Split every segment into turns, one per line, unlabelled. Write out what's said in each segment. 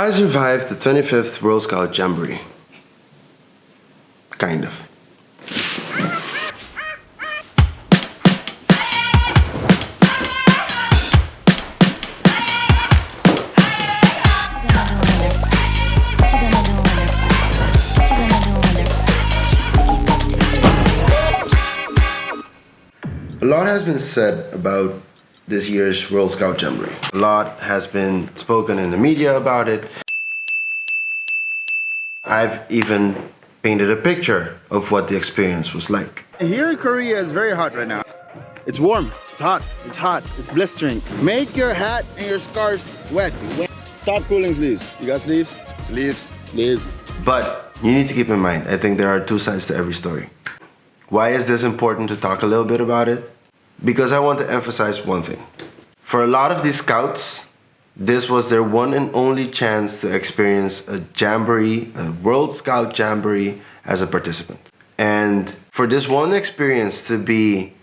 I survived the 25th World Scout Jamboree. Kind of. A lot has been said about this year's World Scout Jamboree. A lot has been spoken in the media about it. I've even painted a picture of what the experience was like.
Here in Korea it's very hot right now. It's warm, it's hot, it's blistering. Make your hat and your scarves wet. Stop cooling sleeves. You got sleeves? Sleeves.
But you need to keep in mind, I think there are two sides to every story. Why is this important to talk a little bit about it? Because I want to emphasize one thing. For a lot of these scouts, this was their one and only chance to experience a jamboree, a World Scout Jamboree as a participant. And for this one experience to be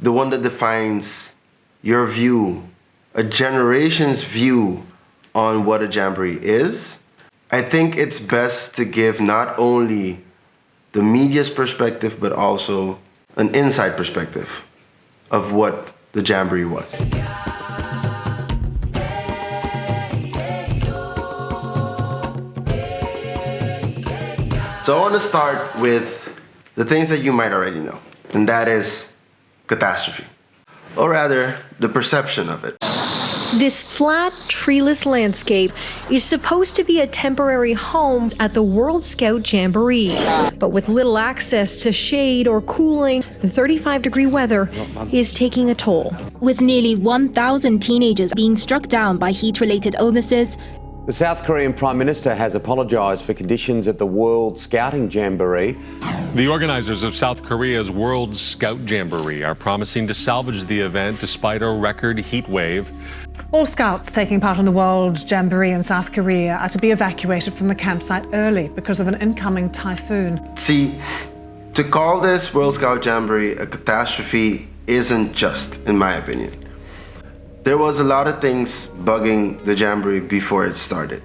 the one that defines your view, a generation's view on what a jamboree is, I think it's best to give not only the media's perspective, but also an inside perspective of what the jamboree was. So I want to start with the things that you might already know, and that is catastrophe, or rather, the perception of it.
This flat, treeless landscape is supposed to be a temporary home at the World Scout Jamboree. But with little access to shade or cooling, the 35-degree weather is taking a toll.
With nearly 1,000 teenagers being struck down by heat-related illnesses,
the South Korean Prime Minister has apologised for conditions at the World Scouting Jamboree.
The organisers of South Korea's World Scout Jamboree are promising to salvage the event despite a record heat wave.
All scouts taking part in the World Jamboree in South Korea are to be evacuated from the campsite early because of an incoming typhoon.
See, to call this World Scout Jamboree a catastrophe isn't just, in my opinion. There was a lot of things bugging the Jamboree before it started.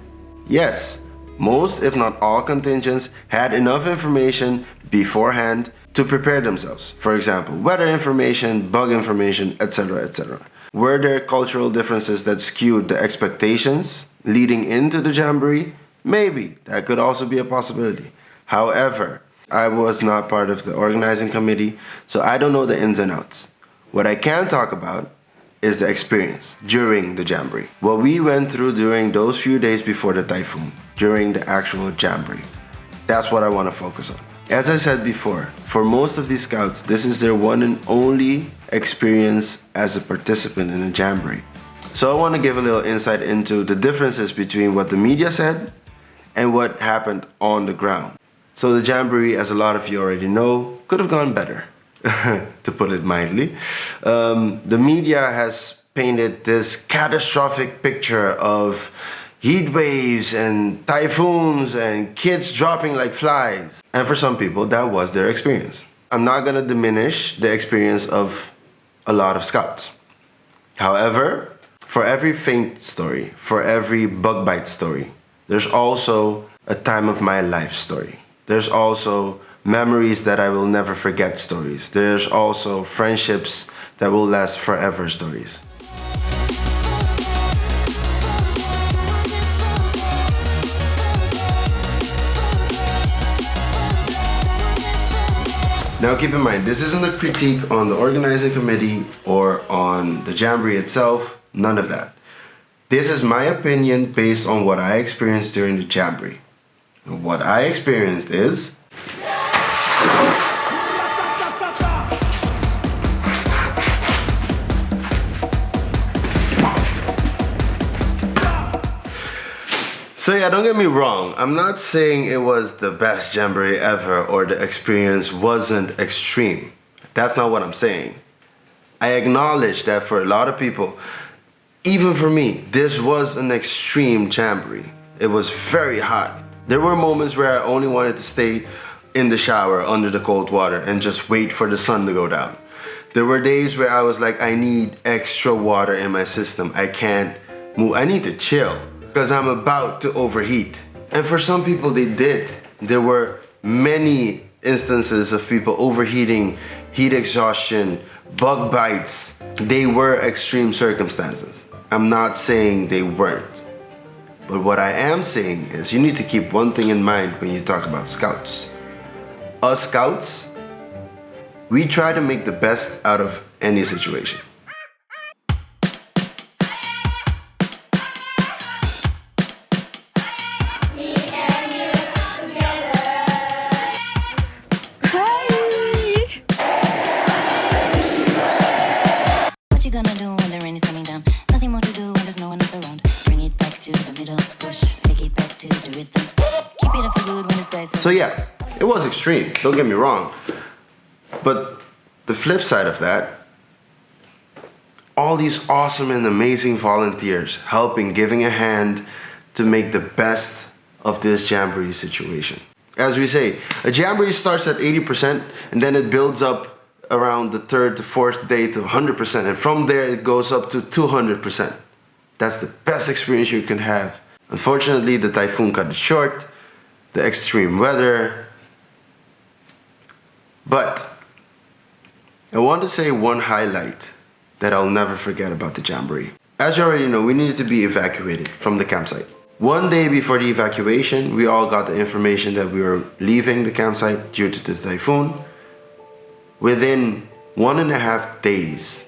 Yes, most if not all contingents had enough information beforehand to prepare themselves. For example, weather information, bug information, etc., etc. Were there cultural differences that skewed the expectations leading into the Jamboree? Maybe, that could also be a possibility. However, I was not part of the organizing committee, so I don't know the ins and outs. What I can talk about is the experience during the Jamboree. What we went through during those few days before the typhoon, during the actual Jamboree. That's what I want to focus on. As I said before, for most of these scouts, this is their one and only experience as a participant in a Jamboree. So I want to give a little insight into the differences between what the media said and what happened on the ground. So the Jamboree, as a lot of you already know, could have gone better. To put it mildly. The media has painted this catastrophic picture of heat waves and typhoons and kids dropping like flies. And for some people, that was their experience. I'm not gonna diminish the experience of a lot of scouts. However, for every faint story, for every bug bite story, there's also a time of my life story. There's also memories that I will never forget stories. There's also friendships that will last forever stories. Now keep in mind, this isn't a critique on the organizing committee or on the Jamboree itself, none of that. This is my opinion based on what I experienced during the Jamboree. And what I experienced is so yeah, don't get me wrong, I'm not saying it was the best Jamboree ever or the experience wasn't extreme. That's not what I'm saying. I acknowledge that for a lot of people, even for me, this was an extreme Jamboree. It was very hot. There were moments where I only wanted to stay in the shower under the cold water and just wait for the sun to go down. There were days where I was like, I need extra water in my system. I can't move, I need to chill. because I'm about to overheat. And for some people, they did. There were many instances of people overheating, heat exhaustion, bug bites. They were extreme circumstances. I'm not saying they weren't. But what I am saying is you need to keep one thing in mind when you talk about scouts. Us scouts, we try to make the best out of any situation.
What you gonna do when the rain is coming down? Nothing more to do when there's no one else around. Bring it back to the middle, push, take it back to the rhythm. Keep it up for good when the sky's
So yeah, it was extreme, don't get me wrong. But the flip side of that, all these awesome and amazing volunteers helping, giving a hand to make the best of this Jamboree situation. As we say, a Jamboree starts at 80% and then it builds up around the third to fourth day to 100%, and from there it goes up to 200%. That's the best experience you can have. Unfortunately, the typhoon cut it short, the extreme weather. But I want to say one highlight that I'll never forget about the Jamboree. As you already know, we needed to be evacuated from the campsite. One day before the evacuation, we all got the information that we were leaving the campsite due to the typhoon. Within 1.5 days,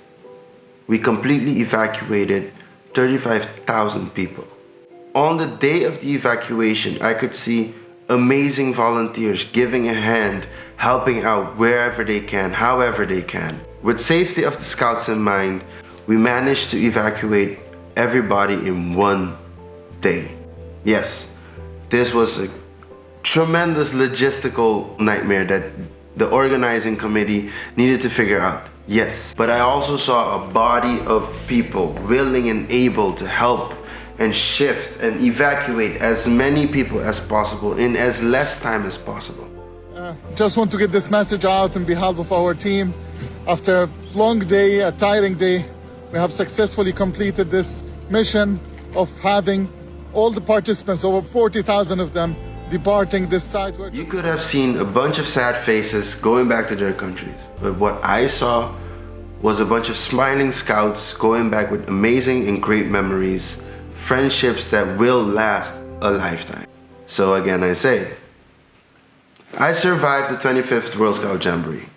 we completely evacuated 35,000 people. On the day of the evacuation, I could see amazing volunteers giving a hand, helping out wherever they can, however they can. With safety of the scouts in mind, we managed to evacuate everybody in one day. Yes, this was a tremendous logistical nightmare that the organizing committee needed to figure out. Yes, but I also saw a body of people willing and able to help and shift and evacuate as many people as possible in as less time as possible.
Just want to get this message out on behalf of our team. After a long day, a tiring day, we have successfully completed this mission of having all the participants, over 40,000 of them, departing this site.
You could have seen a bunch of sad faces going back to their countries, but what I saw was a bunch of smiling scouts going back with amazing and great memories, friendships that will last a lifetime. So again, I say, I survived the 25th World Scout Jamboree,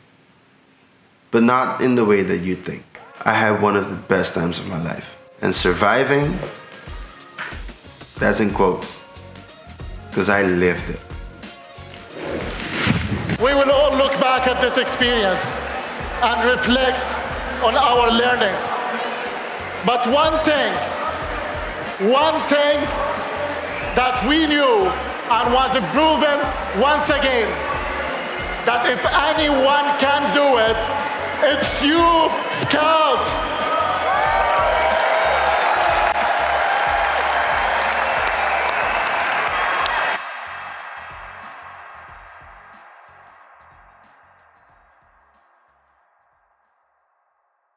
but not in the way that you think. I had one of the best times of my life. And surviving, that's in quotes, because I lived it.
We will all look back at this experience and reflect on our learnings. But one thing that we knew and was proven once again, that if anyone can do it, it's you, Scouts.